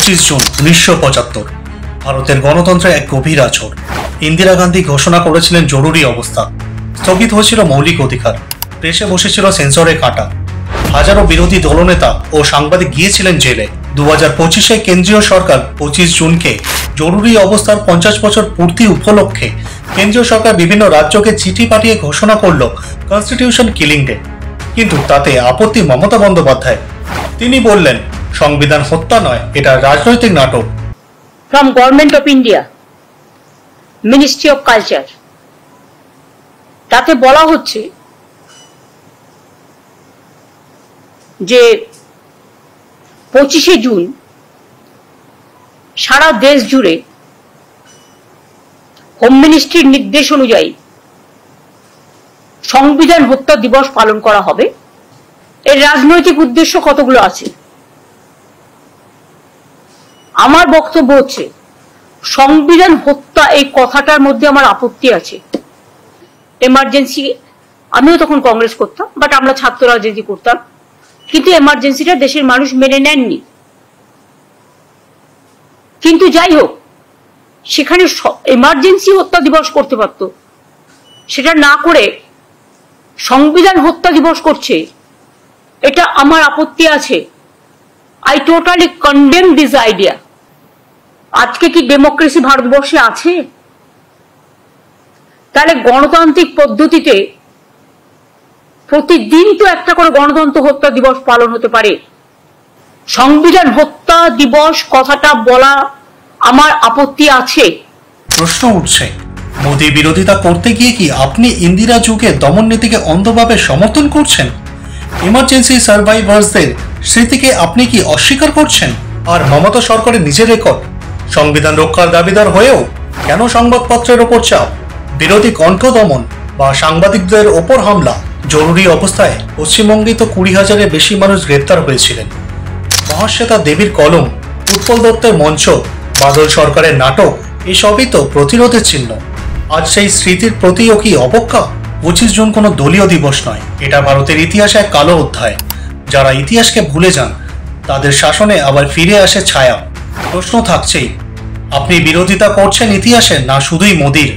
25 June 1975 ভারতের গণতন্ত্রের এক গভীর আঁচড়। ইন্দিরা গান্ধী ঘোষণা করেছিলেন জরুরি অবস্থা। স্থগিত হয়েছিল মৌলিক অধিকার, প্রেসে বসেছিল সেন্সরের কাঁটা, হাজারো বিরোধী দলনেতা ও সাংবাদিক গিয়েছিলেন জেলে। 2025-এ কেন্দ্রীয় সরকার 25 জুনকে জরুরি অবস্থার 50 বছর পূর্তি উপলক্ষে কেন্দ্রীয় সরকার বিভিন্ন রাজ্যকে চিঠি পাঠিয়ে ঘোষণা করল কনস্টিটিউশন কিলিং ডে। কিন্তু তাতে আপত্তি মমতা বন্দ্যোপাধ্যায়। তিনি বললেন, সংবিধান হত্যা নয়, এটা রাজনৈতিক নাটক। From Government of India, Ministry of Culture, তাতে বলা হচ্ছে যে 25শে জুন সারা দেশ জুড়ে হোম মিনিস্ট্রির নির্দেশ অনুযায়ী সংবিধান হত্যা দিবস পালন করা হবে। এর রাজনৈতিক উদ্দেশ্য কতগুলো আছে। আমার বক্তব্য হচ্ছে, সংবিধান হত্যা এই কথাটার মধ্যে আমার আপত্তি আছে। এমার্জেন্সি, আমিও তখন কংগ্রেস করতাম, বাট আমরা ছাত্র রাজনীতি করতাম, কিন্তু এমার্জেন্সিটা দেশের মানুষ মেনে নেননি। কিন্তু যাই হোক, সেখানে এমার্জেন্সি হত্যা দিবস করতে পারত, সেটা না করে সংবিধান হত্যা দিবস করছে, এটা আমার আপত্তি আছে। I totally condemn this idea. আজকে কি ডেমোক্রেসি ভারতবর্ষে আছে? তাহলে গণতান্ত্রিক পদ্ধতিতে প্রতিদিন তো একটা করে গণতন্ত্র হত্যা দিবস পালন হতে পারে। সংবিধান হত্যা দিবস কথাটা বলা আমার আপত্তি আছে। প্রশ্ন উঠছে, মোদী বিরোধিতা করতে গিয়ে কি আপনি ইন্দিরা যুগে দমন নীতিকে অন্ধভাবে সমর্থন করছেন? ইমার্জেন্সি সার্ভাইভার্সদের স্মৃতিকে আপনি কি অস্বীকার করছেন? আর মমতা সরকারের নিজের রেকর্ড, সংবিধান রক্ষার দাবিদার হয়েও কেন সংবাদপত্রের ওপর চাপ, বিরোধী কণ্ঠ দমন বা সাংবাদিকদের ওপর হামলা? জরুরি অবস্থায় পশ্চিমবঙ্গে তো 20,000-এর বেশি মানুষ গ্রেপ্তার হয়েছিলেন। মহাশ্বেতা দেবীর কলম, উৎপল দত্তের মঞ্চ, বাদল সরকারের নাটক, এসবই তো প্রতিরোধের চিহ্ন। আজ সেই স্মৃতির প্রতিও কি অবজ্ঞা? 25 জুন কোনো দলীয় দিবস নয়, এটা ভারতের ইতিহাসে এক কালো অধ্যায়। যারা ইতিহাসকে ভুলে যান তাদের শাসনে আবার ফিরে আসে ছায়া। প্রশ্ন থাকছেই, আপনি বিরোধিতা করছেন ইতিহাসের, না শুধুই মোদির?